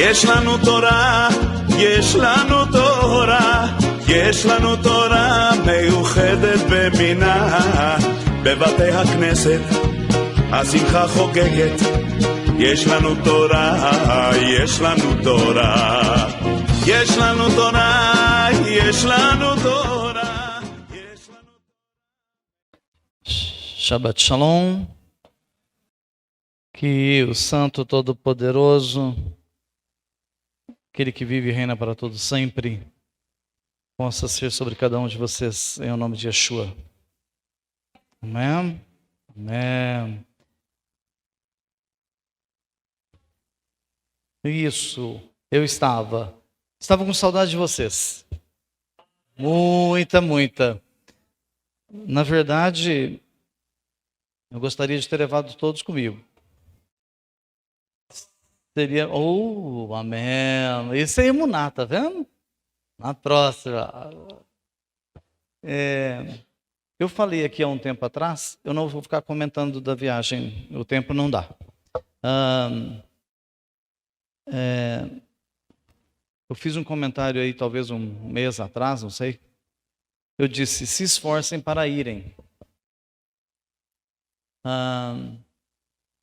יש לנו תורה, יש לנו תורה, יש לנו תורה מיוחדת במינה. בבתי הכנסת השמחה חוגגת, יש לנו תורה, יש לנו תורה, יש לנו תורה, יש לנו תורה, יש לנו... Shabbat Shalom. Que o Santo Todo-Poderoso, aquele que vive e reina para todo sempre, possa ser sobre cada um de vocês, em nome de Yeshua. Amém? Amém. Isso, eu estava com saudade de vocês. Muita. Na verdade, eu gostaria de ter levado todos comigo. Seria, amém. Isso é imunar, tá vendo? Na próxima. Eu falei aqui há um tempo atrás, eu não vou ficar comentando da viagem, o tempo não dá. Eu fiz um comentário aí, talvez um mês atrás, não sei. Eu disse, se esforcem para irem.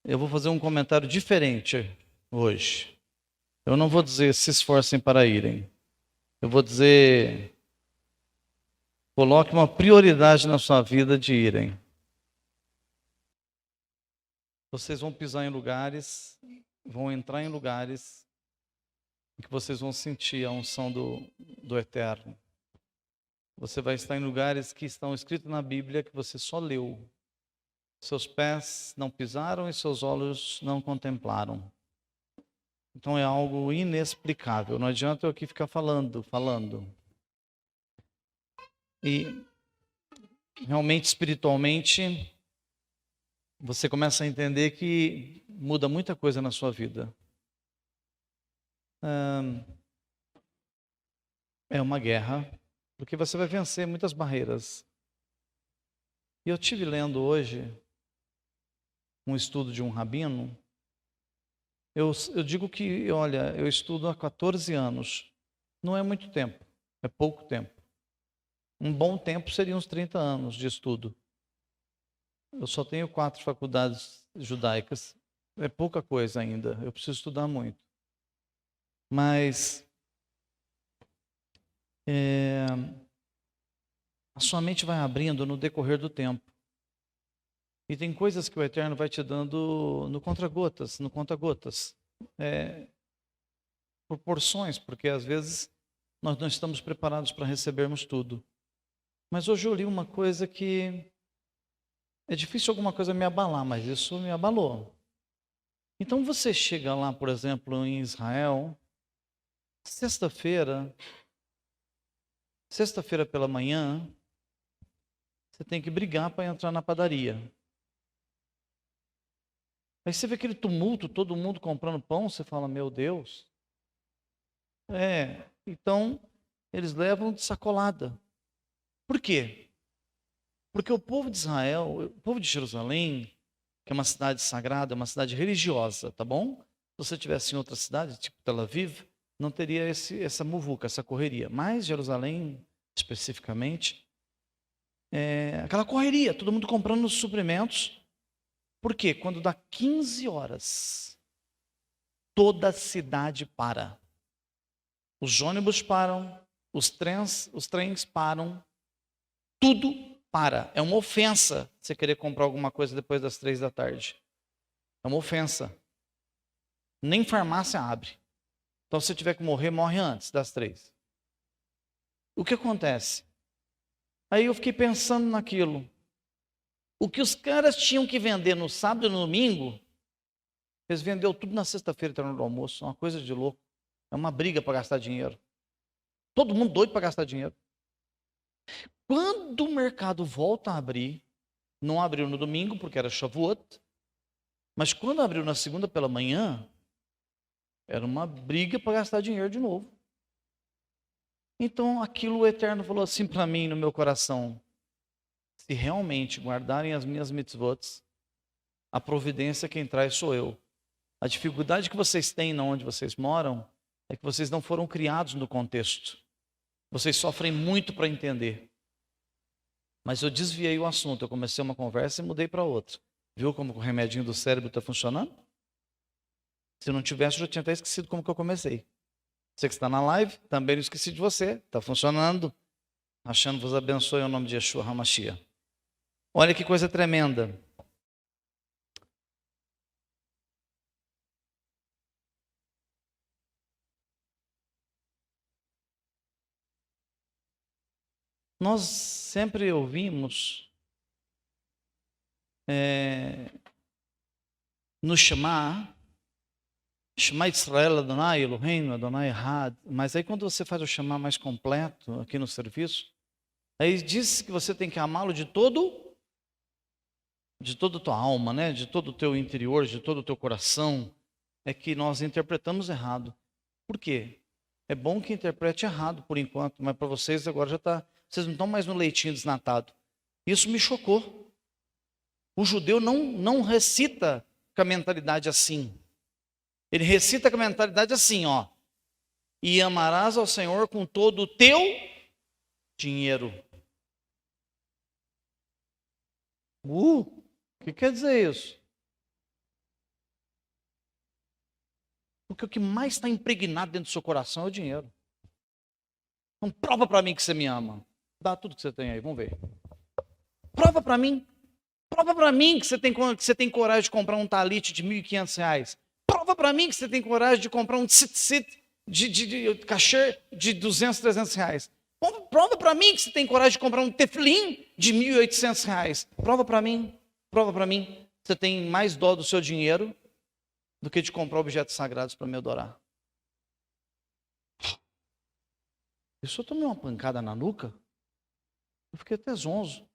Eu vou fazer um comentário diferente hoje. Eu não vou dizer se esforcem para irem. Eu vou dizer, coloque uma prioridade na sua vida de irem. Vocês vão pisar em lugares, vão entrar em lugares em que vocês vão sentir a unção do Eterno. Você vai estar em lugares que estão escritos na Bíblia que você só leu. Seus pés não pisaram e seus olhos não contemplaram. Então é algo inexplicável. Não adianta eu aqui ficar falando. E realmente, espiritualmente, você começa a entender que muda muita coisa na sua vida. É uma guerra, porque você vai vencer muitas barreiras. E eu estive lendo hoje um estudo de um rabino. Eu digo que, olha, eu estudo há 14 anos. Não é muito tempo, é pouco tempo. Um bom tempo seria uns 30 anos de estudo. Eu só tenho 4 faculdades judaicas. É pouca coisa ainda, eu preciso estudar muito. Mas a sua mente vai abrindo no decorrer do tempo. E tem coisas que o Eterno vai te dando no conta-gotas. Por porções, porque às vezes nós não estamos preparados para recebermos tudo. Mas hoje eu li uma coisa que é difícil alguma coisa me abalar, mas isso me abalou. Então você chega lá, por exemplo, em Israel, sexta-feira pela manhã, você tem que brigar para entrar na padaria. Aí você vê aquele tumulto, todo mundo comprando pão, você fala, meu Deus. Então, eles levam de sacolada. Por quê? Porque o povo de Israel, o povo de Jerusalém, que é uma cidade sagrada, uma cidade religiosa, tá bom? Se você estivesse em outra cidade, tipo Tel Aviv, não teria essa muvuca, essa correria. Mas Jerusalém, especificamente, aquela correria, todo mundo comprando os suprimentos. Por quê? Quando dá 15 horas, toda a cidade para. Os ônibus param, os trens param, tudo para. É uma ofensa você querer comprar alguma coisa depois das 3 da tarde. É uma ofensa. Nem farmácia abre. Então, se você tiver que morrer, morre antes das 3. O que acontece? Aí eu fiquei pensando naquilo. O que os caras tinham que vender no sábado e no domingo, eles venderam tudo na sexta-feira, no almoço. Uma coisa de louco. É uma briga para gastar dinheiro. Todo mundo doido para gastar dinheiro. Quando o mercado volta a abrir, não abriu no domingo, porque era Shavuot, mas quando abriu na segunda pela manhã, era uma briga para gastar dinheiro de novo. Então, aquilo o Eterno falou assim para mim no meu coração. Se realmente guardarem as minhas mitzvot, a providência quem traz sou eu. A dificuldade que vocês têm onde vocês moram É que vocês não foram criados no contexto. Vocês sofrem muito para entender. Mas eu desviei o assunto. Eu comecei uma conversa e mudei para outra. Viu como o remedinho do cérebro está funcionando? Se não tivesse, eu já tinha até esquecido como que eu comecei. Você que está na live, também não esqueci de você. Está funcionando. Achando vos abençoe em nome de Yeshua HaMashiach. Olha que coisa tremenda. Nós sempre ouvimos no Shema Israel Adonai Eloheinu Adonai Echad, mas aí quando você faz o Shema mais completo aqui no serviço, aí diz que você tem que amá-lo de toda a tua alma, né? De todo o teu interior, de todo o teu coração. É que nós interpretamos errado. Por quê? É bom que interprete errado por enquanto, mas para vocês agora já está. Vocês não estão mais no leitinho desnatado. Isso me chocou. O judeu não recita com a mentalidade assim. Ele recita com a mentalidade assim, ó. E amarás ao Senhor com todo o teu dinheiro. O que quer dizer isso? Porque o que mais está impregnado dentro do seu coração é o dinheiro. Então prova para mim que você me ama. Dá tudo que você tem aí, vamos ver. Prova para mim. Prova para mim que você tem coragem de comprar um talit de R$1.500. Prova para mim que você tem coragem de comprar um tzitzit de cachê de R$200, R$300. Prova para mim que você tem coragem de comprar um teflim de R$1.800. Prova para mim que você tem mais dó do seu dinheiro do que de comprar objetos sagrados para me adorar. Eu só tomei uma pancada na nuca, eu fiquei até zonzo.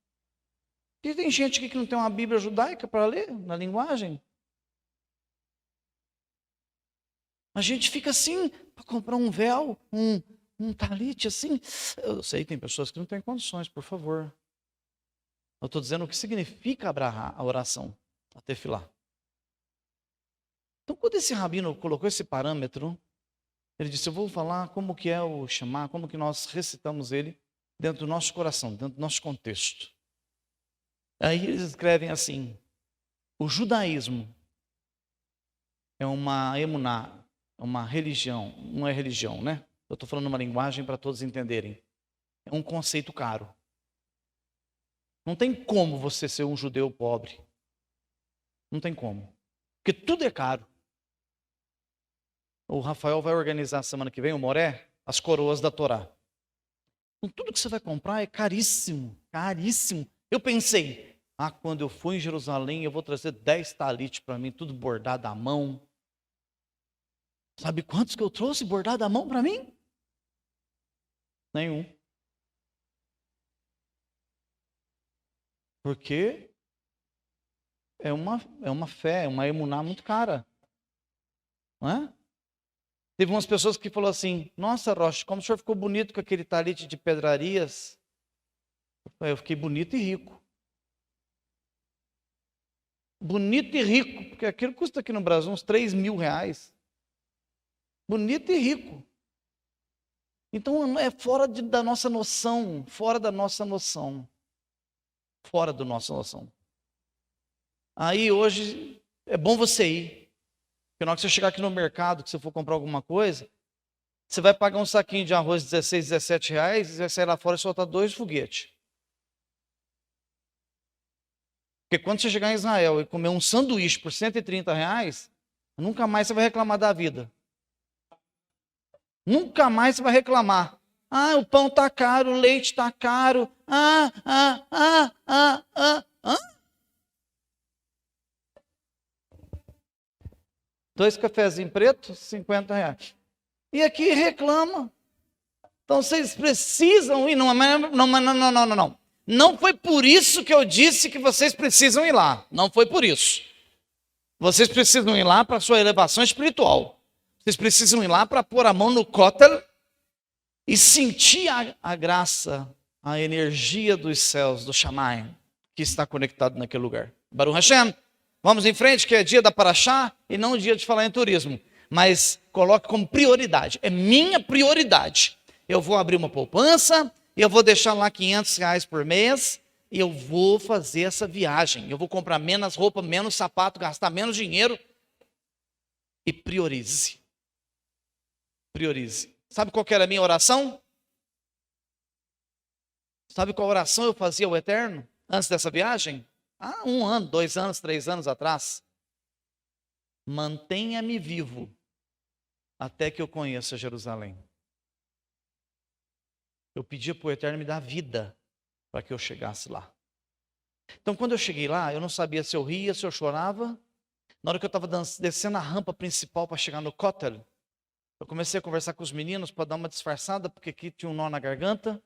E tem gente aqui que não tem uma Bíblia judaica para ler na linguagem. A gente fica assim, para comprar um véu, um talit assim. Eu sei, tem pessoas que não têm condições, por favor. Eu estou dizendo o que significa a oração, a tefilá. Então, quando esse rabino colocou esse parâmetro, ele disse, eu vou falar como que é o Shema, como que nós recitamos ele dentro do nosso coração, dentro do nosso contexto. Aí eles escrevem assim, o judaísmo é uma emuná, uma religião, não é religião, né? Eu estou falando uma linguagem para todos entenderem. É um conceito caro. Não tem como você ser um judeu pobre. Não tem como. Porque tudo é caro. O Rafael vai organizar semana que vem, o Moré, as coroas da Torá. Então, tudo que você vai comprar é caríssimo, caríssimo. Eu pensei, quando eu for em Jerusalém, eu vou trazer 10 talit para mim, tudo bordado à mão. Sabe quantos que eu trouxe bordado à mão para mim? Nenhum. Porque é uma fé, é uma emuná muito cara. Não é? Teve umas pessoas que falaram assim, nossa, Rocha, como o senhor ficou bonito com aquele talit de pedrarias. Eu fiquei bonito e rico. Bonito e rico, porque aquilo custa aqui no Brasil uns R$3.000. Bonito e rico. Então é fora da nossa noção, fora da nossa noção. Fora da nossa noção. Aí hoje é bom você ir. Porque na hora que você chegar aqui no mercado, que você for comprar alguma coisa, você vai pagar um saquinho de arroz de R$16, R$17 e vai sair lá fora e soltar 2 foguetes. Porque quando você chegar em Israel e comer um sanduíche por R$130, nunca mais você vai reclamar da vida. Nunca mais você vai reclamar. O pão está caro, o leite está caro. 2 cafezinhos pretos, R$50. E aqui reclama. Então vocês precisam ir. Não. Não foi por isso que eu disse que vocês precisam ir lá. Não foi por isso. Vocês precisam ir lá para a sua elevação espiritual. Vocês precisam ir lá para pôr a mão no cótel e sentir a graça, a energia dos céus, do Shammai, que está conectado naquele lugar. Baruch Hashem. Vamos em frente, que é dia da Paraxá e não dia de falar em turismo. mas coloque como prioridade. É minha prioridade. Eu vou abrir uma poupança, eu vou deixar lá R$ 500 por mês, e eu vou fazer essa viagem. Eu vou comprar menos roupa, menos sapato, gastar menos dinheiro. E priorize. Priorize. Sabe qual que era a minha oração? Sabe qual oração eu fazia ao Eterno antes dessa viagem? 1 ano, 2 anos, 3 anos atrás. Mantenha-me vivo até que eu conheça Jerusalém. Eu pedia para o Eterno me dar vida para que eu chegasse lá. Então, quando eu cheguei lá, eu não sabia se eu ria, se eu chorava. Na hora que eu estava descendo a rampa principal para chegar no Kotel, eu comecei a conversar com os meninos para dar uma disfarçada, porque aqui tinha um nó na garganta.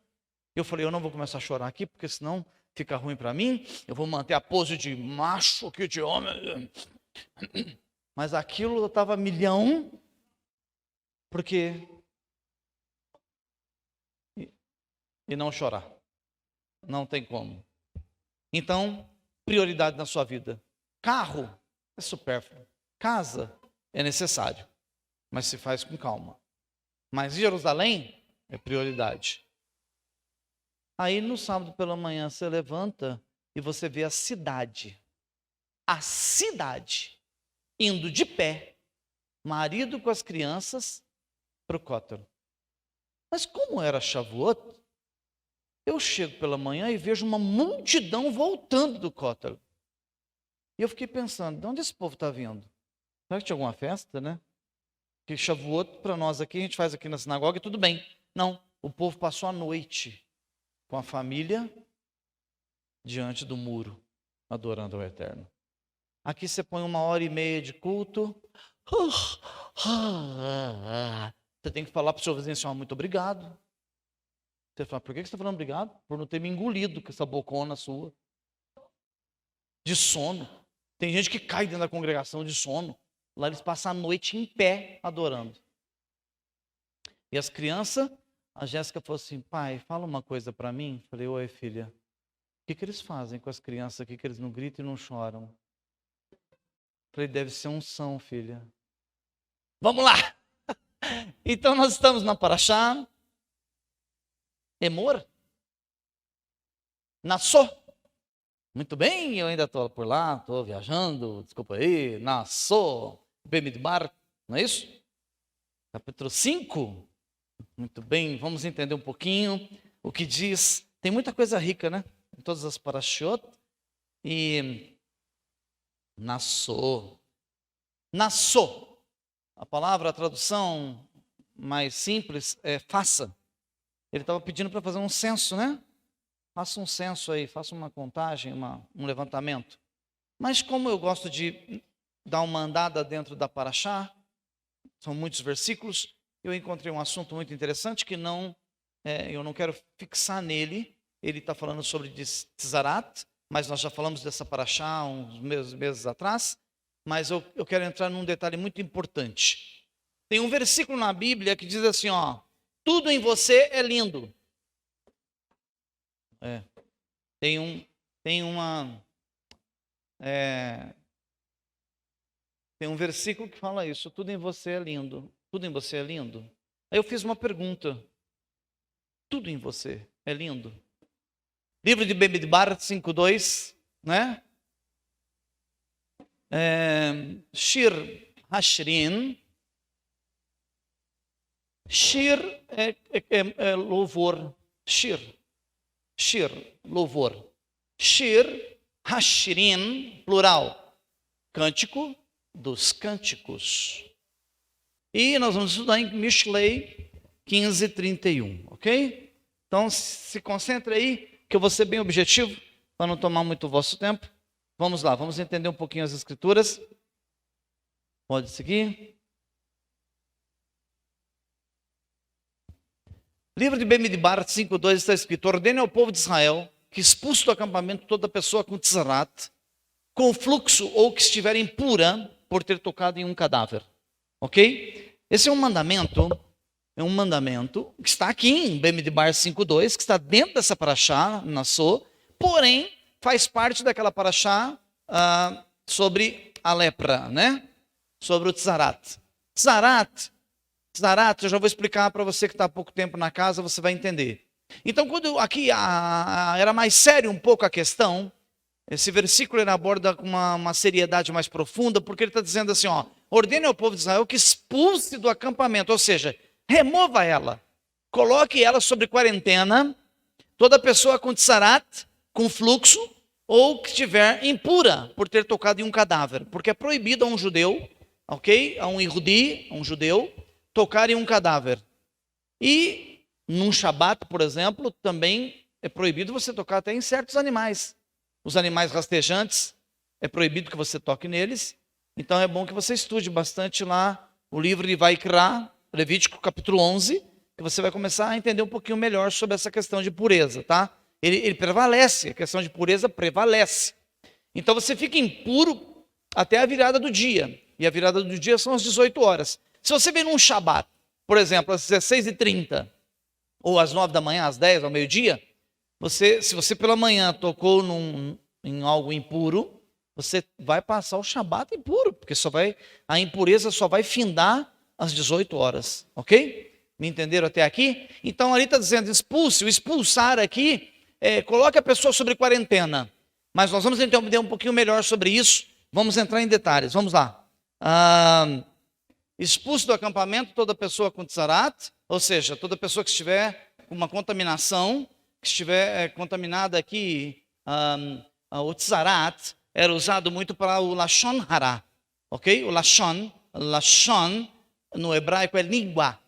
Eu falei, eu não vou começar a chorar aqui, porque senão fica ruim para mim. Eu vou manter a pose de macho, aqui de homem. Mas aquilo estava milhão, porque... E não chorar. Não tem como. Então, prioridade na sua vida. Carro é supérfluo. Casa é necessário, mas se faz com calma. Mas Jerusalém é prioridade. Aí no sábado pela manhã você levanta e você vê a cidade. A cidade indo de pé, marido com as crianças, para o Kotel. Mas como era Shavuot, eu chego pela manhã e vejo uma multidão voltando do Kotel. E eu fiquei pensando, de onde esse povo está vindo? Será que tinha alguma festa, né? Que Shavuot, para nós aqui, a gente faz aqui na sinagoga e tudo bem. Não, o povo passou a noite com a família diante do muro, adorando ao Eterno. Aqui você põe 1h30 de culto. Você tem que falar para o seu vizinho assim, muito obrigado. Você fala, por que você está falando obrigado? Por não ter me engolido com essa bocona sua. De sono. Tem gente que cai dentro da congregação de sono. Lá eles passam a noite em pé adorando. E as crianças, a Jéssica falou assim, pai, fala uma coisa para mim. Falei, oi filha, o que eles fazem com as crianças aqui que eles não gritam e não choram? Falei, deve ser unção, filha. Vamos lá! Então nós estamos na Parashá Emor. Nassau. Muito bem, eu ainda estou por lá, estou viajando, desculpa aí. Nassau, Bemidbar, não é isso? Capítulo 5. Muito bem, vamos entender um pouquinho o que diz. Tem muita coisa rica, né? Em todas as parashot. E Nassau. Nassau. A palavra, a tradução mais simples é faça. Ele estava pedindo para fazer um censo, né? Faça um censo aí, faça uma contagem, um levantamento. Mas como eu gosto de dar uma andada dentro da Parashá, são muitos versículos, eu encontrei um assunto muito interessante que eu não quero fixar nele. Ele está falando sobre Tzarat, mas nós já falamos dessa Parashá uns meses atrás. Mas eu quero entrar num detalhe muito importante. Tem um versículo na Bíblia que diz assim, ó, tudo em você é lindo. Tem um versículo que fala isso, tudo em você é lindo. Tudo em você é lindo. Aí eu fiz uma pergunta. Tudo em você é lindo? Livro de Bemidbar 5:2, né? Shir Hashirin. Shir é louvor. Shir, louvor. Shir Hashirin, plural. Cântico dos cânticos. E nós vamos estudar em Mishlei 15:31, ok? Então se concentre aí, que eu vou ser bem objetivo, para não tomar muito o vosso tempo. Vamos lá, vamos entender um pouquinho as escrituras. Pode seguir. Livro de Bemidbar 5:2 está escrito: ordene ao povo de Israel que expulse do acampamento toda pessoa com tzarat, com fluxo ou que estiver impura por ter tocado em um cadáver. Ok? Esse é um mandamento que está aqui em Bemidbar 5:2, que está dentro dessa parashá, Nassau, porém faz parte daquela parashá sobre a lepra, né? Sobre o tzarat. Tzarat, eu já vou explicar para você que está há pouco tempo na casa, você vai entender. Então, quando aqui era mais sério um pouco a questão, esse versículo ele aborda com uma seriedade mais profunda, porque ele está dizendo assim, ó, ordene ao povo de Israel que expulse do acampamento, ou seja, remova ela, coloque ela sobre quarentena, toda pessoa com tsarat, com fluxo, ou que estiver impura por ter tocado em um cadáver, porque é proibido a um judeu, ok? A um Yehudi, a um judeu, tocar em um cadáver. E num Shabat, por exemplo, também é proibido você tocar até em certos animais. Os animais rastejantes, é proibido que você toque neles. Então é bom que você estude bastante lá o livro de Vaikra, Levítico capítulo 11, que você vai começar a entender um pouquinho melhor sobre essa questão de pureza, tá? Ele prevalece, a questão de pureza prevalece. Então você fica impuro até a virada do dia. E a virada do dia são as 18 horas. Se você vem num Shabat, por exemplo, às 16h30, ou às 9 da manhã, às 10, ao meio-dia, se você pela manhã tocou em algo impuro, você vai passar o Shabat impuro, porque a impureza só vai findar às 18 horas, ok? Me entenderam até aqui? Então ali está dizendo expulse, o expulsar aqui, coloque a pessoa sobre quarentena. Mas nós vamos entender um pouquinho melhor sobre isso, vamos entrar em detalhes, vamos lá. Expulse do acampamento toda pessoa com tzarat, ou seja, toda pessoa que estiver com uma contaminação, que estiver contaminada aqui, o tzarat era usado muito para o lashon hara, ok? O lashon no hebraico é língua,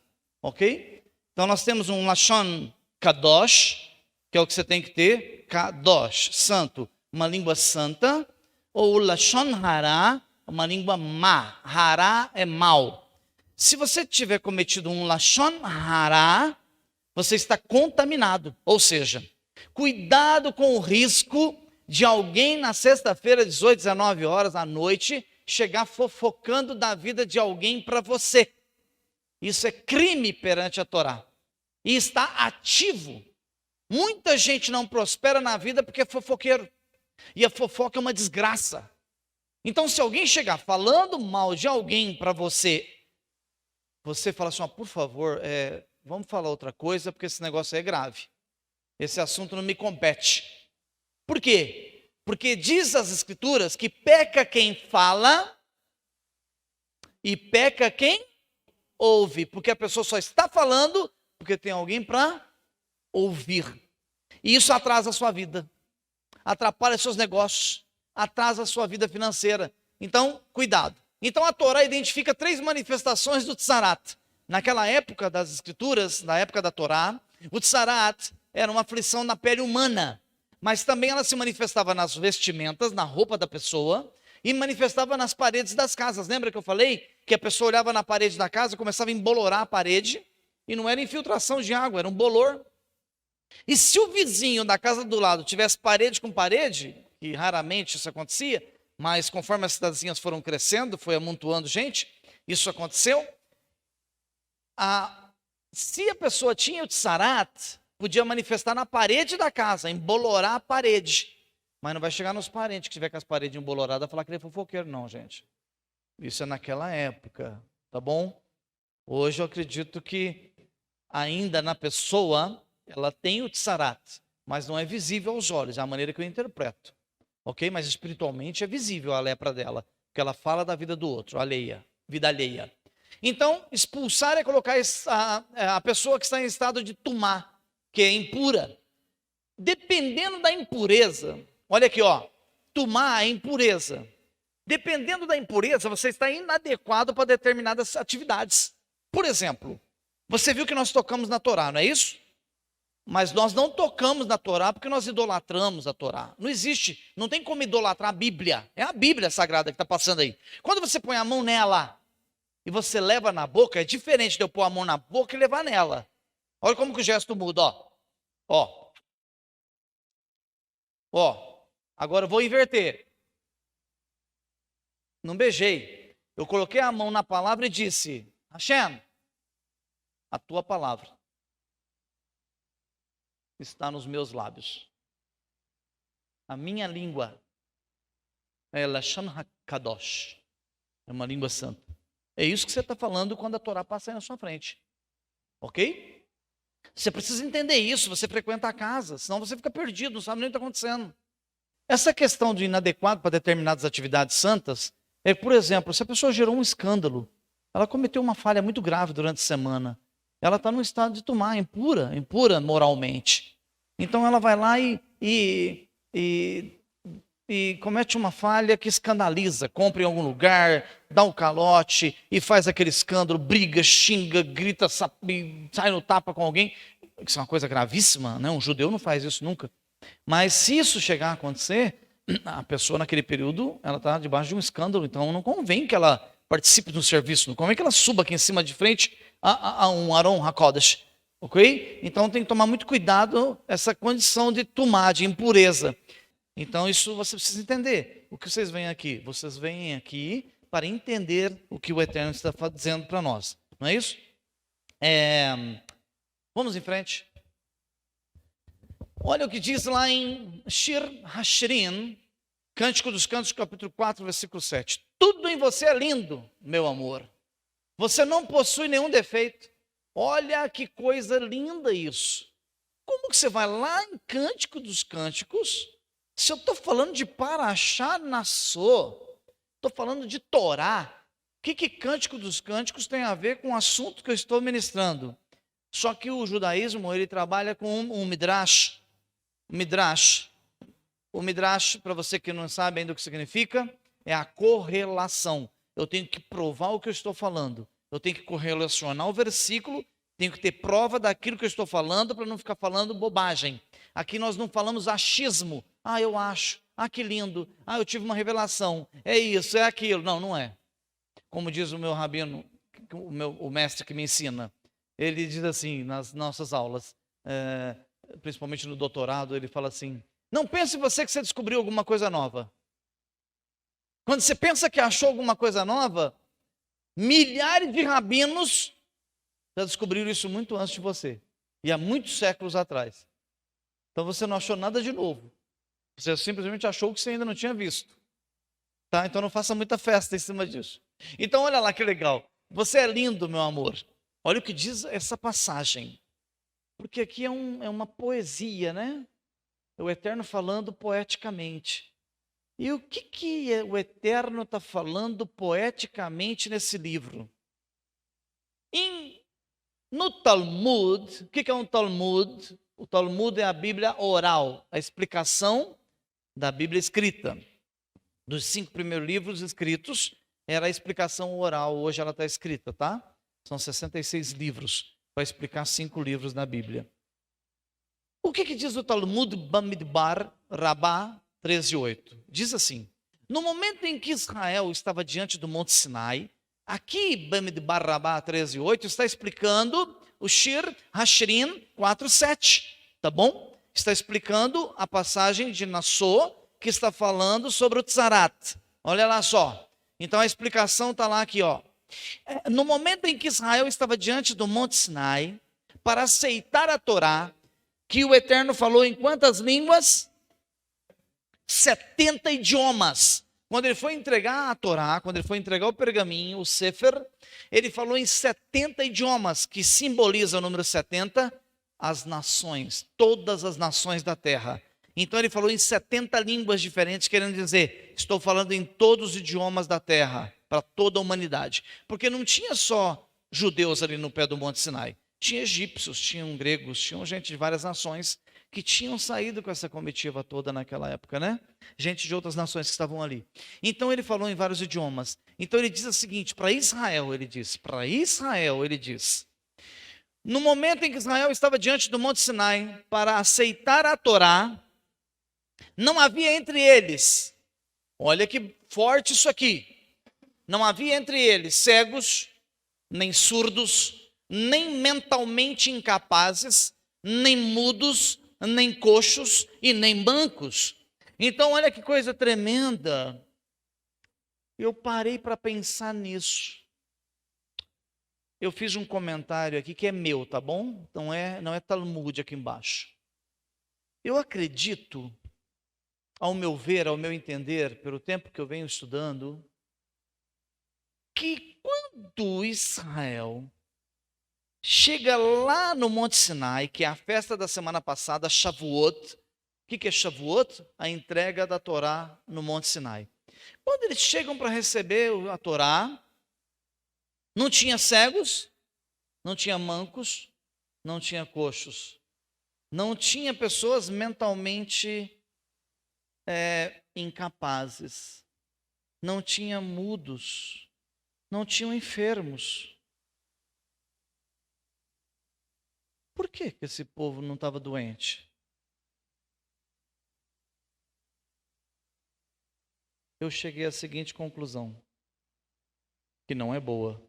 ok? Então nós temos um lashon kadosh, que é o que você tem que ter, kadosh, santo, uma língua santa, ou o lashon hara, uma língua má, hara é mal. Se você tiver cometido um lashon hara, você está contaminado, ou seja, cuidado com o risco de alguém na sexta-feira, 18, 19 horas à noite, chegar fofocando da vida de alguém para você. Isso é crime perante a Torá. E está ativo. Muita gente não prospera na vida porque é fofoqueiro. E a fofoca é uma desgraça. Então, se alguém chegar falando mal de alguém para você, você fala assim, por favor, vamos falar outra coisa, porque esse negócio é grave. Esse assunto não me compete. Por quê? Porque diz as Escrituras que peca quem fala e peca quem ouve. Porque a pessoa só está falando porque tem alguém para ouvir. E isso atrasa a sua vida, atrapalha seus negócios, atrasa a sua vida financeira. Então, cuidado. Então a Torá identifica 3 manifestações do tzarat. Naquela época das Escrituras, na época da Torá, o tzarat era uma aflição na pele humana, mas também ela se manifestava nas vestimentas, na roupa da pessoa, e manifestava nas paredes das casas. Lembra que eu falei que a pessoa olhava na parede da casa, começava a embolorar a parede, e não era infiltração de água, era um bolor. E se o vizinho da casa do lado tivesse parede com parede, que raramente isso acontecia, mas conforme as cidadezinhas foram crescendo, foi amontoando gente, isso aconteceu. Se a pessoa tinha o tzarat, podia manifestar na parede da casa, embolorar a parede. Mas não vai chegar nos parentes que tiver com as paredes emboloradas e falar que ele é fofoqueiro, não, gente. Isso é naquela época, tá bom? Hoje eu acredito que ainda na pessoa, ela tem o tzarat, mas não é visível aos olhos, é a maneira que eu interpreto. Ok? Mas espiritualmente é visível a lepra dela, porque ela fala da vida do outro, alheia, vida alheia. Então, expulsar é colocar a pessoa que está em estado de tumá, que é impura. Dependendo da impureza, olha aqui, tumá é impureza. Dependendo da impureza, você está inadequado para determinadas atividades. Por exemplo, você viu que nós tocamos na Torá, não é isso? Mas nós não tocamos na Torá porque nós idolatramos a Torá. Não existe, não tem como idolatrar a Bíblia. É a Bíblia sagrada que está passando aí. Quando você põe a mão nela e você leva na boca, é diferente de eu pôr a mão na boca e levar nela. Olha como que o gesto muda, ó. Agora eu vou inverter. Não beijei. Eu coloquei a mão na palavra e disse, Hashem, a tua palavra está nos meus lábios. A minha língua é Lashon HaKadosh. É uma língua santa. É isso que você está falando quando a Torá passa aí na sua frente. Ok? Você precisa entender isso, você frequenta a casa, senão você fica perdido, não sabe nem o que está acontecendo. Essa questão de inadequado para determinadas atividades santas é, por exemplo, se a pessoa gerou um escândalo, ela cometeu uma falha muito grave durante a semana, ela está num estado de tomar, impura moralmente. Então ela vai lá e comete uma falha que escandaliza, compra em algum lugar, dá um calote e faz aquele escândalo, briga, xinga, grita, sai no tapa com alguém. Isso é uma coisa gravíssima, né? Um judeu não faz isso nunca. Mas se isso chegar a acontecer, a pessoa naquele período, ela está debaixo de um escândalo, então não convém que ela participe do serviço, não convém que ela suba aqui em cima de frente a um Aron HaKodesh, ok? Então tem que tomar muito cuidado essa condição de tumá, de impureza. Então isso você precisa entender. O que vocês vêm aqui? Vocês vêm aqui para entender o que o Eterno está dizendo para nós, não é isso? Vamos em frente. Olha o que diz lá em Shir Hashirim, Cântico dos Cantos, capítulo 4, versículo 7. Tudo em você é lindo, meu amor. Você não possui nenhum defeito. Olha que coisa linda isso. Como que você vai lá em Cântico dos Cânticos, se eu estou falando de Parashá Nassô, estou falando de Torá, o que Cântico dos Cânticos tem a ver com o assunto que eu estou ministrando? Só que o judaísmo, ele trabalha com um midrash. O midrash, para você que não sabe ainda o que significa, é a correlação. Eu tenho que provar o que eu estou falando. Eu tenho que correlacionar o versículo, tenho que ter prova daquilo que eu estou falando para não ficar falando bobagem. Aqui nós não falamos achismo. Ah, eu acho. Ah, que lindo. Ah, eu tive uma revelação. É isso, é aquilo. Não, não é. Como diz o meu rabino, o mestre que me ensina. Ele diz assim nas nossas aulas, principalmente no doutorado, ele fala assim: não pense você que você descobriu alguma coisa nova. Quando você pensa que achou alguma coisa nova, milhares de rabinos já descobriram isso muito antes de você. E há muitos séculos atrás. Então você não achou nada de novo. Você simplesmente achou o que você ainda não tinha visto. Tá? Então não faça muita festa em cima disso. Então olha lá que legal. Você é lindo, meu amor. Olha o que diz essa passagem. Porque aqui é uma poesia, né? É o Eterno falando poeticamente. E o que o Eterno está falando poeticamente nesse livro? No Talmud, o que é um Talmud? O Talmud é a Bíblia oral, a explicação da Bíblia escrita. Dos 5 primeiros livros escritos, era a explicação oral, hoje ela está escrita, tá? São 66 livros para explicar 5 livros da Bíblia. O que diz o Talmud Bamidbar Rabá 13:8? Diz assim: no momento em que Israel estava diante do Monte Sinai, aqui Bamidbar Rabá 13:8 está explicando o Shir Hashirim 4:7, tá bom? Está explicando a passagem de Nassô, que está falando sobre o Tzarat. Olha lá só. Então a explicação está lá aqui, ó. No momento em que Israel estava diante do Monte Sinai, para aceitar a Torá, que o Eterno falou em quantas línguas? 70 idiomas. Quando ele foi entregar a Torá, quando ele foi entregar o pergaminho, o Sefer, ele falou em 70 idiomas, que simboliza o número 70, as nações, todas as nações da terra. Então ele falou em 70 línguas diferentes, querendo dizer, estou falando em todos os idiomas da terra, para toda a humanidade. Porque não tinha só judeus ali no pé do Monte Sinai. Tinha egípcios, tinham gregos, tinham gente de várias nações que tinham saído com essa comitiva toda naquela época, né? Gente de outras nações que estavam ali. Então ele falou em vários idiomas. Então ele diz o seguinte, para Israel ele diz, no momento em que Israel estava diante do Monte Sinai para aceitar a Torá, não havia entre eles, olha que forte isso aqui, não havia entre eles cegos, nem surdos, nem mentalmente incapazes, nem mudos, nem coxos e nem mancos. Então olha que coisa tremenda. Eu parei para pensar nisso. Eu fiz um comentário aqui que é meu, tá bom? Não é Talmud aqui embaixo. Eu acredito, ao meu ver, ao meu entender, pelo tempo que eu venho estudando, que quando Israel chega lá no Monte Sinai, que é a festa da semana passada, Shavuot. O que é Shavuot? A entrega da Torá no Monte Sinai. Quando eles chegam para receber a Torá, não tinha cegos, não tinha mancos, não tinha coxos, não tinha pessoas mentalmente incapazes, não tinha mudos, não tinham enfermos. Por que esse povo não estava doente? Eu cheguei à seguinte conclusão, que não é boa.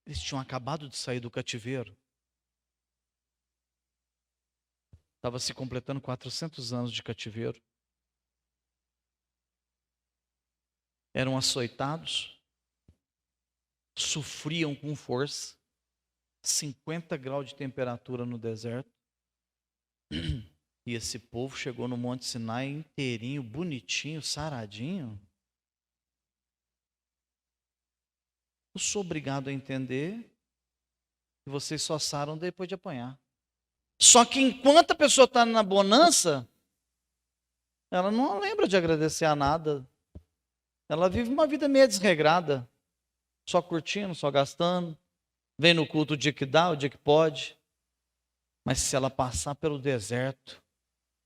Eles tinham acabado de sair do cativeiro. Estava se completando 400 anos de cativeiro. Eram açoitados, sofriam com força, 50 graus de temperatura no deserto. E esse povo chegou no Monte Sinai inteirinho, bonitinho, saradinho. Eu sou obrigado a entender que vocês só saram depois de apanhar. Só que enquanto a pessoa está na bonança, ela não lembra de agradecer a nada. Ela vive uma vida meio desregrada, só curtindo, só gastando. Vem no culto o dia que dá, o dia que pode. Mas se ela passar pelo deserto,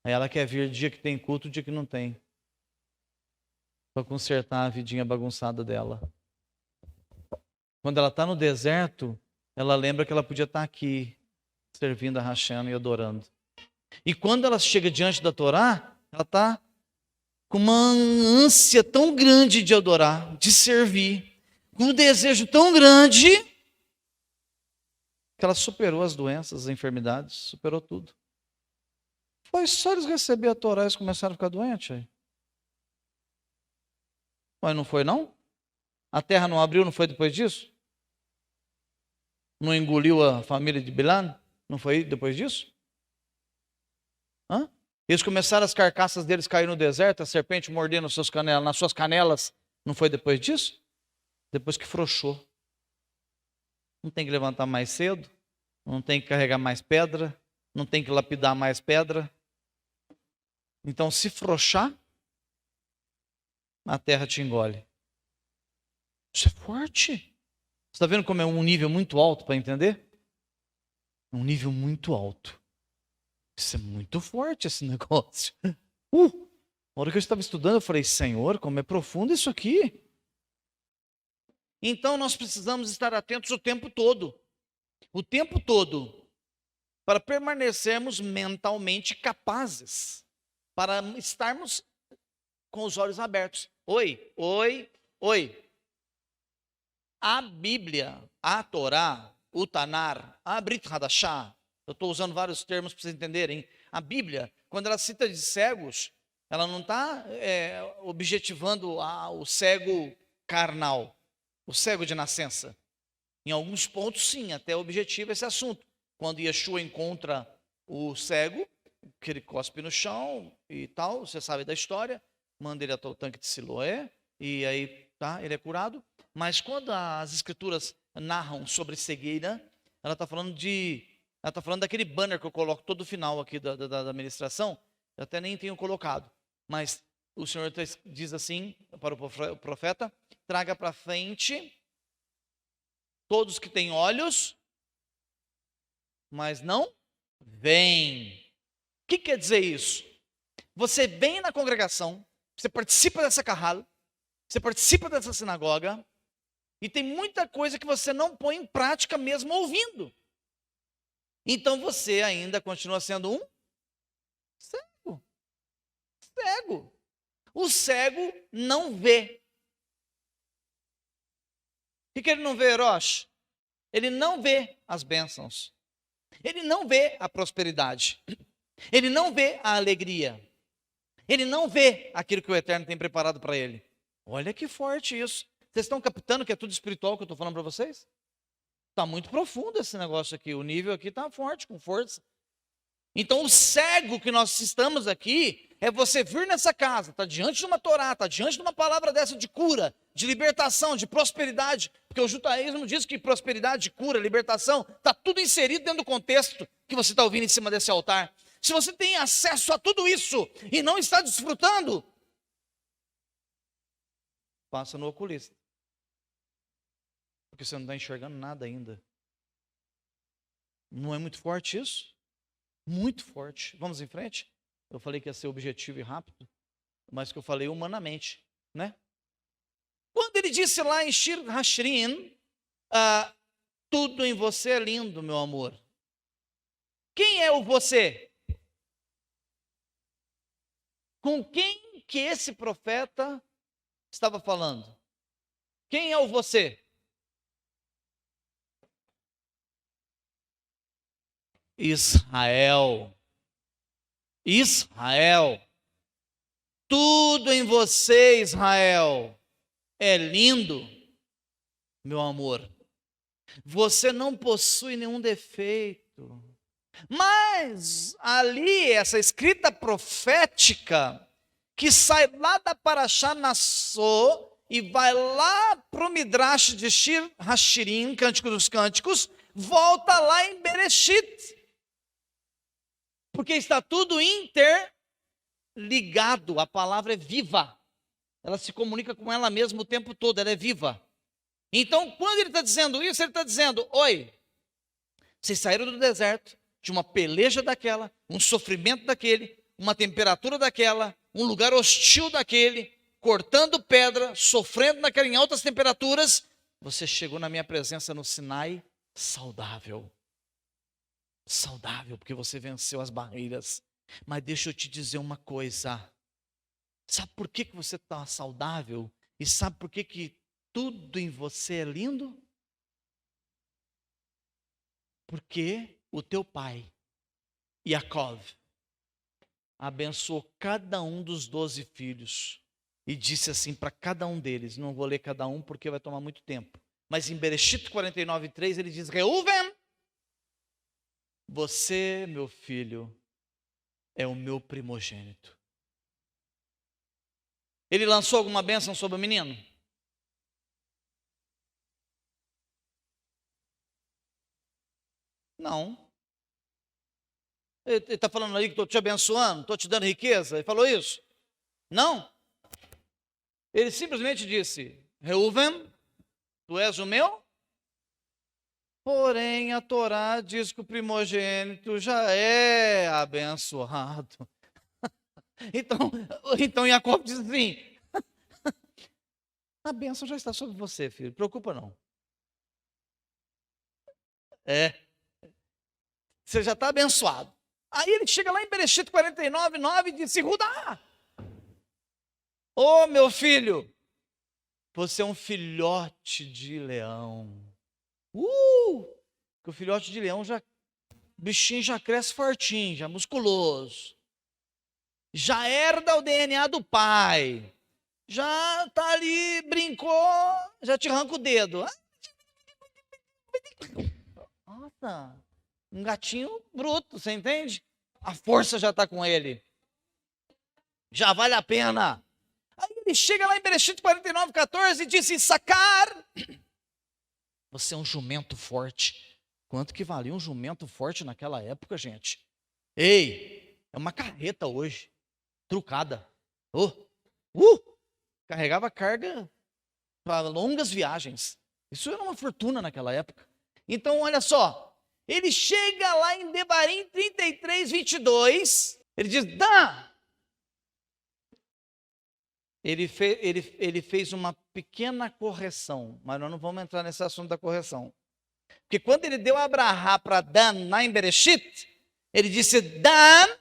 aí ela quer vir o dia que tem culto, o dia que não tem. Para consertar a vidinha bagunçada dela. Quando ela está no deserto, ela lembra que ela podia estar aqui, servindo a Hashem e adorando. E quando ela chega diante da Torá, ela está com uma ânsia tão grande de adorar, de servir, com um desejo tão grande, que ela superou as doenças, as enfermidades, superou tudo. Foi só eles receber a Torá e eles começaram a ficar doentes aí. Mas não foi não? A terra não abriu, não foi depois disso? Não engoliu a família de Bilan? Não foi depois disso? Hã? Eles começaram, as carcaças deles cair no deserto, a serpente mordendo nas suas canelas. Não foi depois disso? Depois que frouxou. Não tem que levantar mais cedo, não tem que carregar mais pedra, não tem que lapidar mais pedra. Então, se frouxar, a terra te engole. Isso é forte. Você está vendo como é um nível muito alto para entender? Um nível muito alto. Isso é muito forte, esse negócio. Na hora que eu estava estudando, eu falei, Senhor, como é profundo isso aqui. Então, nós precisamos estar atentos o tempo todo. O tempo todo. Para permanecermos mentalmente capazes. Para estarmos com os olhos abertos. Oi. A Bíblia, a Torá, o Tanar, a Brit Hadashah, eu estou usando vários termos para vocês entenderem. A Bíblia, quando ela cita de cegos, ela não está objetivando o cego carnal, o cego de nascença. Em alguns pontos, sim, até objetiva esse assunto. Quando Yeshua encontra o cego, que ele cospe no chão e tal, você sabe da história, manda ele até o tanque de Siloé, e aí ele é curado. Mas quando as escrituras narram sobre cegueira, ela está falando daquele banner que eu coloco todo final aqui da ministração, eu até nem tenho colocado, mas o Senhor diz assim para o profeta, traga para frente todos que têm olhos, mas não veem. O que quer dizer isso? Você vem na congregação, você participa dessa carrala, você participa dessa sinagoga, e tem muita coisa que você não põe em prática mesmo ouvindo. Então você ainda continua sendo um cego. Cego. O cego não vê. O que ele não vê, Rosh? Ele não vê as bênçãos. Ele não vê a prosperidade. Ele não vê a alegria. Ele não vê aquilo que o Eterno tem preparado para ele. Olha que forte isso. Vocês estão captando que é tudo espiritual que eu estou falando para vocês? Está muito profundo esse negócio aqui. O nível aqui está forte, com força. Então, o cego que nós estamos aqui é você vir nessa casa, está diante de uma Torá, está diante de uma palavra dessa de cura, de libertação, de prosperidade, porque o judaísmo diz que prosperidade, cura, libertação, está tudo inserido dentro do contexto que você está ouvindo em cima desse altar. Se você tem acesso a tudo isso e não está desfrutando, passa no oculista, porque você não está enxergando nada ainda. Não é muito forte isso? Muito forte. Vamos em frente? Eu falei que ia ser objetivo e rápido, mas que eu falei humanamente, né? Quando ele disse lá em Shir Hashirim, tudo em você é lindo, meu amor. Quem é o você? Com quem que esse profeta estava falando? Quem é o você? Israel. Israel. Tudo em você, Israel, é lindo, meu amor. Você não possui nenhum defeito. Mas ali, essa escrita profética, que sai lá da Parashá Nassó e vai lá para o Midrash de Shir Hashirim, Cântico dos Cânticos, volta lá em Bereshit. Porque está tudo interligado, a palavra é viva. Ela se comunica com ela mesma o tempo todo, ela é viva. Então, quando ele está dizendo isso, ele está dizendo, oi, vocês saíram do deserto, de uma peleja daquela, um sofrimento daquele, uma temperatura daquela, um lugar hostil daquele, cortando pedra, sofrendo naquela em altas temperaturas, você chegou na minha presença no Sinai saudável. Saudável, porque você venceu as barreiras. Mas deixa eu te dizer uma coisa. Sabe por que você está saudável? E sabe por que tudo em você é lindo? Porque o teu pai, Yaakov, abençoou cada um dos 12 filhos e disse assim para cada um deles, não vou ler cada um porque vai tomar muito tempo, mas em Bereshit 49:3 ele diz, Reuven, você, meu filho, é o meu primogênito. Ele lançou alguma bênção sobre o menino? Não. Ele está falando aí que estou te abençoando, estou te dando riqueza. Ele falou isso? Não. Ele simplesmente disse, Reuven, tu és o meu? Porém, a Torá diz que o primogênito já é abençoado. Então Jacob diz assim, a bênção já está sobre você, filho, preocupa não. Você já está abençoado. Aí ele chega lá em Bereshit 49:9 e diz, Rudá, ô meu filho, você é um filhote de leão. Que o filhote de leão o bichinho já cresce fortinho, já musculoso. Já herda o DNA do pai. Já está ali, brincou, já te arranca o dedo. Nossa, um gatinho bruto, você entende? A força já está com ele. Já vale a pena. Aí ele chega lá em Bereshit 49:14 e diz, Issacar, você é um jumento forte. Quanto que valia um jumento forte naquela época, gente? Ei, é uma carreta hoje, trucada. Carregava carga para longas viagens. Isso era uma fortuna naquela época. Então, olha só, ele chega lá em Devarim 33:22, ele diz, Dan. Ele fez uma pequena correção, mas nós não vamos entrar nesse assunto da correção. Porque quando ele deu Abrahá para Dan, lá em Bereshit, ele disse, Dan,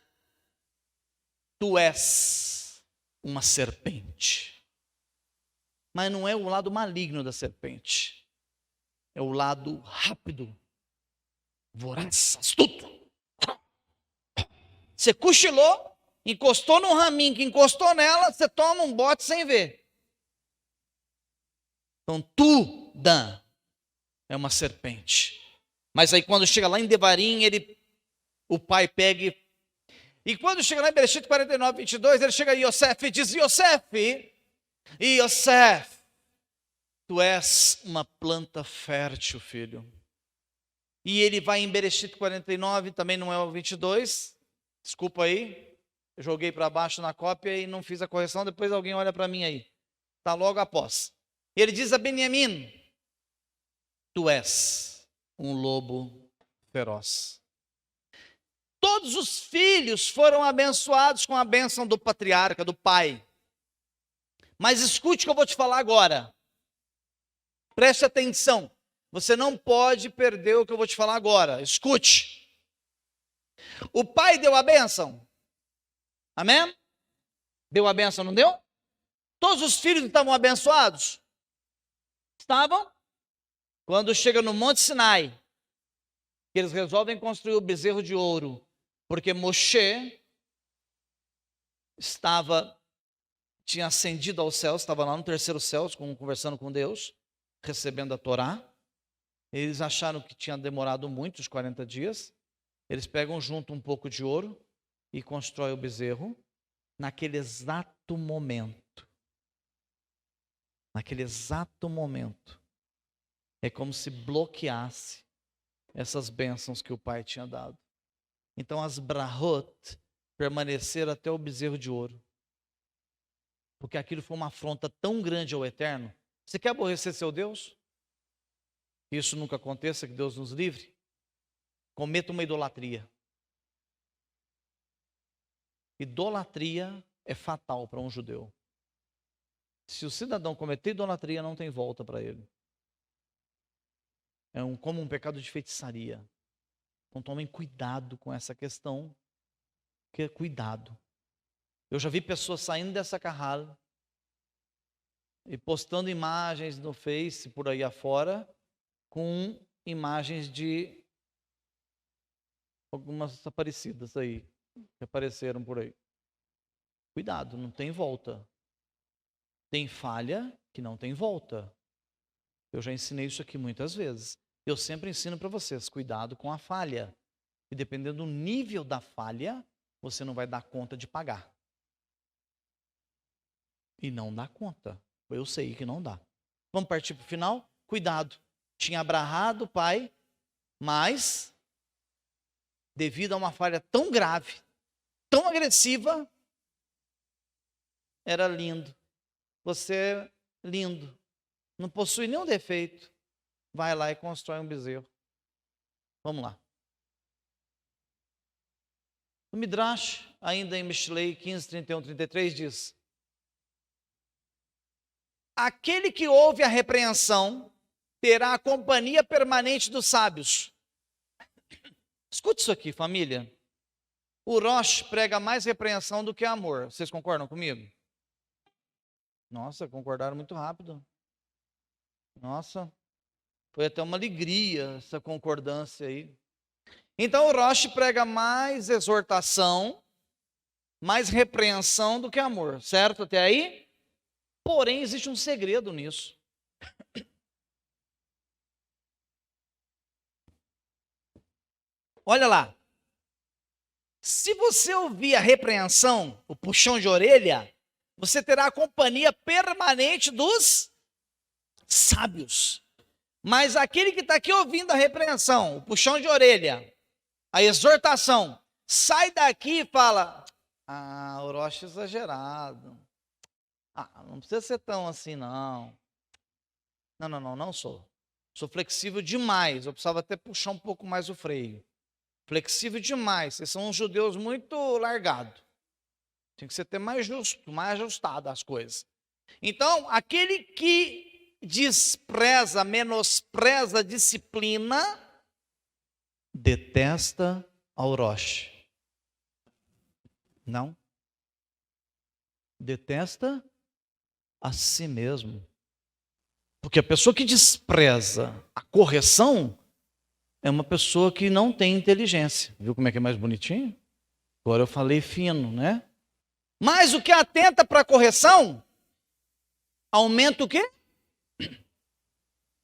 tu és uma serpente. Mas não é o lado maligno da serpente. É o lado rápido, voraz, astuto. Você cochilou, encostou no raminho que encostou nela, você toma um bote sem ver. Então tu, Dan, é uma serpente. Mas aí quando chega lá em Devarim, ele o pai pega e quando chega lá em Bereshit 49, 22, ele chega a Yosef e diz: Yosef, tu és uma planta fértil, filho. E ele vai em Bereshit 49, também não é o 22, desculpa aí, eu joguei para baixo na cópia e não fiz a correção, depois alguém olha para mim aí, está logo após. E ele diz a Benjamim: tu és um lobo feroz. Todos os filhos foram abençoados com a bênção do patriarca, do pai. Mas escute o que eu vou te falar agora. Preste atenção. Você não pode perder o que eu vou te falar agora. Escute. O pai deu a bênção. Amém? Deu a bênção, não deu? Todos os filhos estavam abençoados? Estavam? Quando chega no Monte Sinai, que eles resolvem construir o bezerro de ouro, porque Moshe tinha ascendido aos céus, estava lá no terceiro céu, conversando com Deus, recebendo a Torá. Eles acharam que tinha demorado muito, os 40 dias. Eles pegam junto um pouco de ouro e constroem o bezerro. Naquele exato momento, é como se bloqueasse essas bênçãos que o pai tinha dado. Então as brahot permaneceram até o bezerro de ouro. Porque aquilo foi uma afronta tão grande ao Eterno. Você quer aborrecer seu Deus? Que isso nunca aconteça, que Deus nos livre. Cometa uma idolatria. Idolatria é fatal para um judeu. Se o cidadão cometer idolatria, não tem volta para ele. É como um pecado de feitiçaria. Então tomem cuidado com essa questão. Cuidado. Eu já vi pessoas saindo dessa carrada e postando imagens no Face por aí afora com imagens de algumas aparecidas aí que apareceram por aí. Cuidado, não tem volta. Tem falha que não tem volta. Eu já ensinei isso aqui muitas vezes. Eu sempre ensino para vocês, cuidado com a falha. E dependendo do nível da falha, você não vai dar conta de pagar. E não dá conta. Eu sei que não dá. Vamos partir para o final? Cuidado. Tinha abrahado o pai, mas devido a uma falha tão grave, tão agressiva, era lindo. Você é lindo. Não possui nenhum defeito. Vai lá e constrói um bezerro. Vamos lá. O Midrash, ainda em Mishlei 15, 31, 33, diz: aquele que ouve a repreensão terá a companhia permanente dos sábios. Escute isso aqui, família. O Rosh prega mais repreensão do que amor. Vocês concordam comigo? Nossa, concordaram muito rápido. Nossa, foi até uma alegria essa concordância aí. Então o Rosh prega mais exortação, mais repreensão do que amor, certo até aí? Porém, existe um segredo nisso. Olha lá. Se você ouvir a repreensão, o puxão de orelha, você terá a companhia permanente dos sábios. Mas aquele que está aqui ouvindo a repreensão, o puxão de orelha, a exortação, sai daqui e fala: ah, o Rosh exagerado. Ah, não precisa ser tão assim, não. Não sou. Sou flexível demais. Eu precisava até puxar um pouco mais o freio. Flexível demais. Vocês são uns judeus muito largados. Tem que ser até mais justo, mais ajustado as coisas. Então, aquele que despreza, menospreza a disciplina, detesta ao Rosh. Não. Detesta a si mesmo. Porque a pessoa que despreza a correção é uma pessoa que não tem inteligência. Viu como é que é mais bonitinho? Agora eu falei fino, né? Mas o que atenta para a correção aumenta o quê?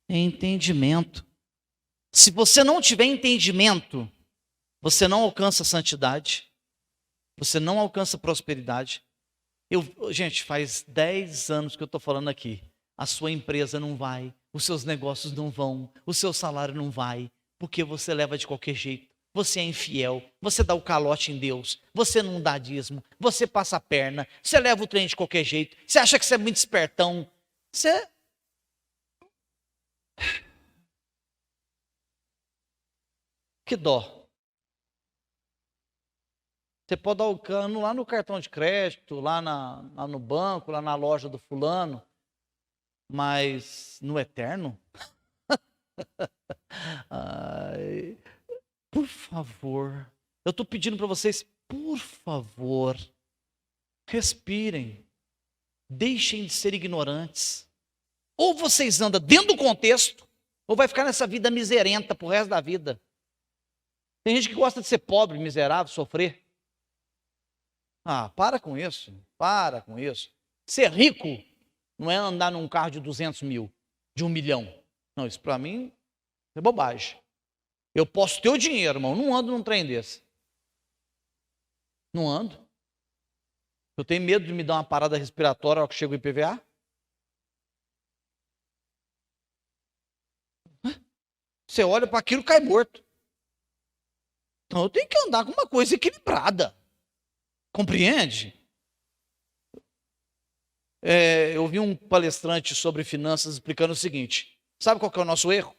Entendimento. Se você não tiver entendimento, Você não alcança santidade. Você não alcança prosperidade. Gente, faz 10 anos que eu estou falando aqui. A sua empresa não vai, os seus negócios não vão, o seu salário não vai, porque você leva de qualquer jeito. Você é infiel, você dá o calote em Deus, você não dá dízimo, você passa a perna, você leva o trem de qualquer jeito, você acha que você é muito espertão. Você... Que dó. Você pode dar o cano lá no cartão de crédito, lá no banco, lá na loja do fulano, mas no eterno? Ai, por favor, eu estou pedindo para vocês, por favor, respirem, deixem de ser ignorantes. Ou vocês andam dentro do contexto, ou vai ficar nessa vida miserenta pro resto da vida. Tem gente que gosta de ser pobre, miserável, sofrer. Ah, para com isso, para com isso. Ser rico não é andar num carro de 200 mil, de 1 milhão. Não, isso para mim é bobagem. Eu posso ter o dinheiro, irmão, não ando num trem desse. Não ando. Eu tenho medo de me dar uma parada respiratória ao que chega o IPVA. Você olha para aquilo e cai morto. Então eu tenho que andar com uma coisa equilibrada. Compreende? Eu vi um palestrante sobre finanças explicando o seguinte. Sabe qual que é o nosso erro?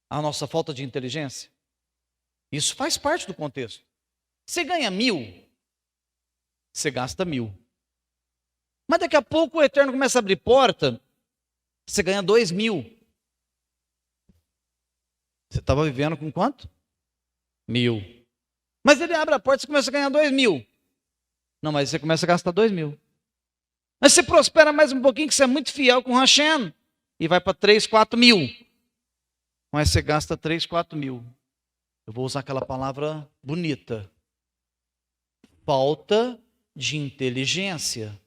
A nossa falta de inteligência. Isso faz parte do contexto. Você ganha 1.000, você gasta 1.000. Mas daqui a pouco o Eterno começa a abrir porta, você ganha 2.000. Você estava vivendo com quanto? 1.000. Mas ele abre a porta e você começa a ganhar 2.000. Não, mas você começa a gastar 2.000. Mas você prospera mais um pouquinho, que você é muito fiel com o Hashem. E vai para 3, 4 mil. Mas você gasta 3, 4 mil. Eu vou usar aquela palavra bonita. Falta de inteligência.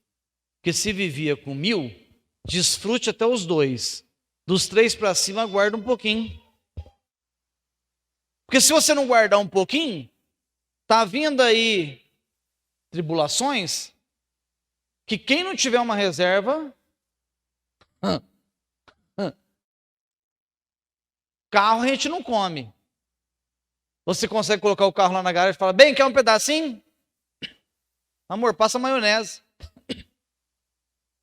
Porque se vivia com 1.000, desfrute até os 2. Dos 3 para cima, guarda um pouquinho. Porque se você não guardar um pouquinho, tá vindo aí tribulações, que quem não tiver uma reserva, carro a gente não come. Você consegue colocar o carro lá na garagem e falar, bem, quer um pedacinho? Amor, passa maionese.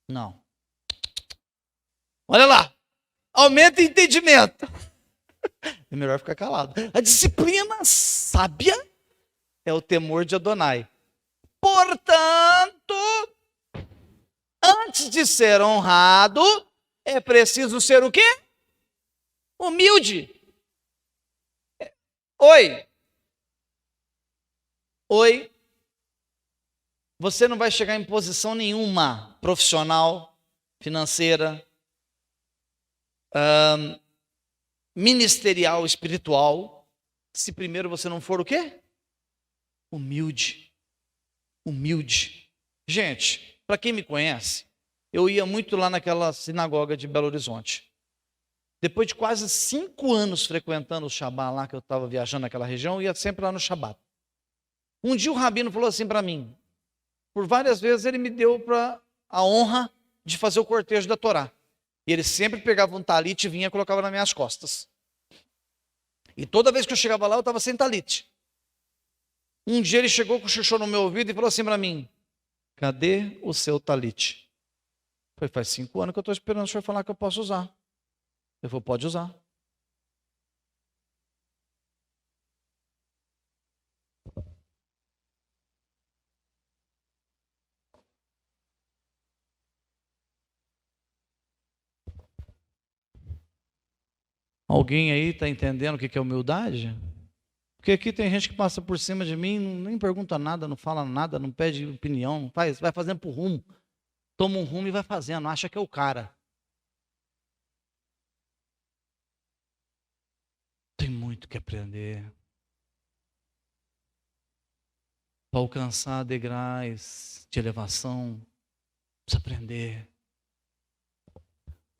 Não. Olha lá. Aumenta o entendimento. É melhor ficar calado. A disciplina sábia é o temor de Adonai. Portanto, antes de ser honrado, é preciso ser o quê? Humilde. Oi. Você não vai chegar em posição nenhuma, profissional, financeira, ministerial, espiritual, se primeiro você não for o quê? Humilde. Humilde. Gente, para quem me conhece, eu ia muito lá naquela sinagoga de Belo Horizonte. Depois de quase 5 anos frequentando o Shabat lá, que eu estava viajando naquela região, eu ia sempre lá no Shabat. Um dia o rabino falou assim para mim, por várias vezes ele me deu a honra de fazer o cortejo da Torá. E ele sempre pegava um talit e vinha e colocava nas minhas costas. E toda vez que eu chegava lá, eu estava sem talit. Um dia ele chegou com o chuchô no meu ouvido e falou assim para mim, cadê o seu talit? Eu falei, faz 5 anos que eu estou esperando o senhor falar que eu posso usar. Ele falou, pode usar. Alguém aí está entendendo o que é humildade? Porque aqui tem gente que passa por cima de mim, nem pergunta nada, não fala nada, não pede opinião, não faz, vai fazendo por rumo. Toma um rumo e vai fazendo, acha que é o cara. Tem muito que aprender. Para alcançar degraus de elevação, precisa aprender.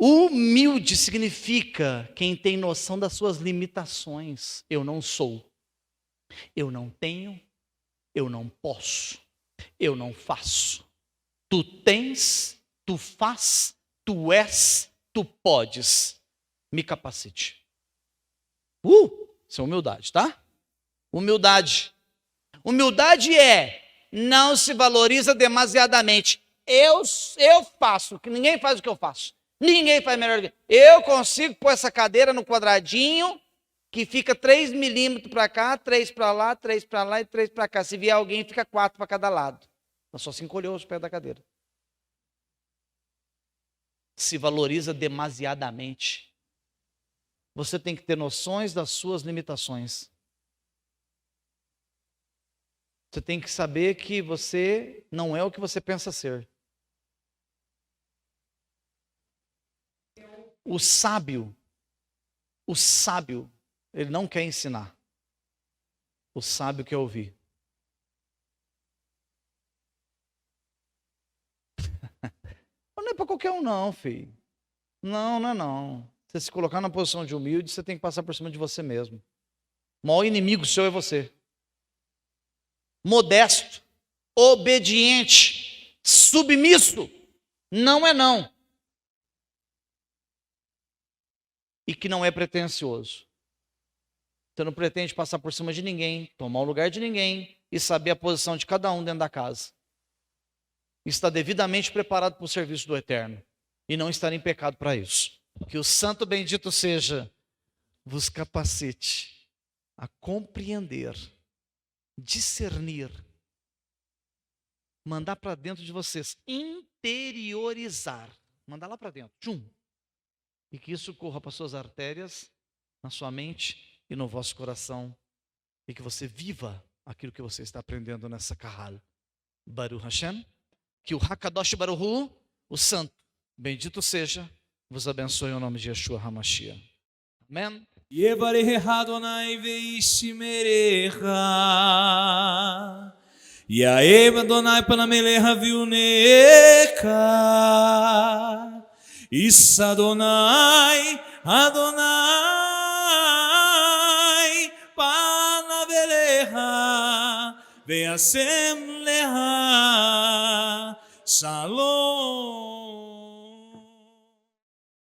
Humilde significa quem tem noção das suas limitações. Eu não sou, eu não tenho, eu não posso, eu não faço. Tu tens, tu faz, tu és, tu podes. Me capacite. Isso é humildade, tá? Humildade. Humildade não se valoriza demasiadamente. Eu faço, que ninguém faz o que eu faço. Ninguém faz melhor do que eu. Consigo pôr essa cadeira no quadradinho que fica 3 milímetros para cá, 3 para lá, 3 para lá e 3 para cá. Se vier alguém, fica 4 para cada lado. Ela só se encolheu os pés da cadeira. Se valoriza demasiadamente. Você tem que ter noções das suas limitações. Você tem que saber que você não é o que você pensa ser. O sábio, ele não quer ensinar. O sábio quer ouvir. Não é para qualquer um não, filho. Não é não. Você se colocar na posição de humilde, você tem que passar por cima de você mesmo. O maior inimigo seu é você. Modesto, obediente, submisso, não é não. E que não é pretensioso. Você não pretende passar por cima de ninguém, tomar o lugar de ninguém e saber a posição de cada um dentro da casa. Está devidamente preparado para o serviço do Eterno e não estar em pecado para isso. Que o santo bendito seja, vos capacite a compreender, discernir, mandar para dentro de vocês, interiorizar, mandar lá para dentro, e que isso corra para suas artérias, na sua mente e no vosso coração, e que você viva aquilo que você está aprendendo nessa Kahal. Baruch Hashem, que o Hakadosh Baruch Hu, o Santo, bendito seja, vos abençoe em nome de Yeshua HaMashiach. Amém. Yevarecha Adonai veishmerecha, Yaev Adonai panamelecha viunecha, Is Adonai, Adonai panavelecha, veasem lecha, Shalom.